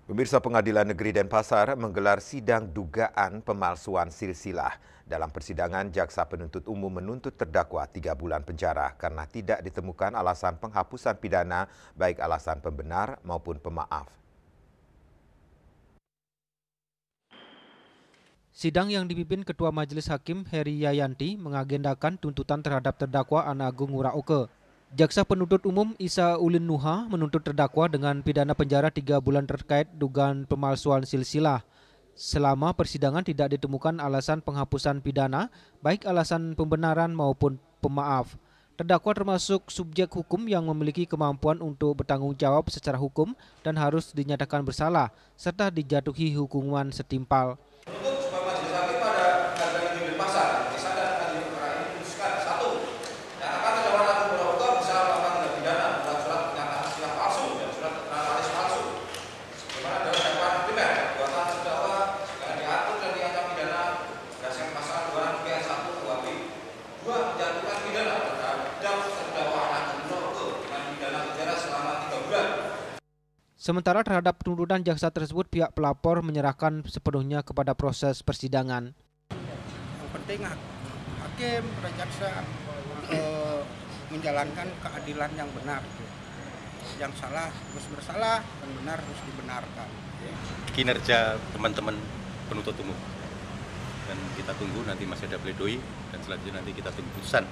Pemirsa, Pengadilan Negeri Denpasar menggelar sidang dugaan pemalsuan silsilah. Dalam persidangan, jaksa penuntut umum menuntut terdakwa 3 bulan penjara karena tidak ditemukan alasan penghapusan pidana, baik alasan pembenar maupun pemaaf. Sidang yang dipimpin Ketua Majelis Hakim Heri Yayanti mengagendakan tuntutan terhadap terdakwa Ana Agung Ngurah-Oke. Jaksa penuntut umum Isa Ulin Nuha menuntut terdakwa dengan pidana penjara 3 bulan terkait dugaan pemalsuan silsilah. Selama persidangan tidak ditemukan alasan penghapusan pidana, baik alasan pembenaran maupun pemaaf. Terdakwa termasuk subjek hukum yang memiliki kemampuan untuk bertanggung jawab secara hukum dan harus dinyatakan bersalah, serta dijatuhi hukuman setimpal. Sementara terhadap tuntutan jaksa tersebut, pihak pelapor menyerahkan sepenuhnya kepada proses persidangan. Yang penting hakim dan jaksa menjalankan keadilan yang benar. Yang salah harus bersalah, yang benar harus dibenarkan. Kinerja teman-teman penuntut umum. Dan kita tunggu nanti masih ada pledoi dan selanjutnya nanti kita tunggu putusan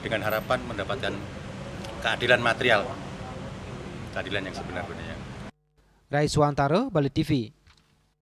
dengan harapan mendapatkan keadilan material. Keadilan yang sebenar-benarnya. Rai Suwantara, Bali TV.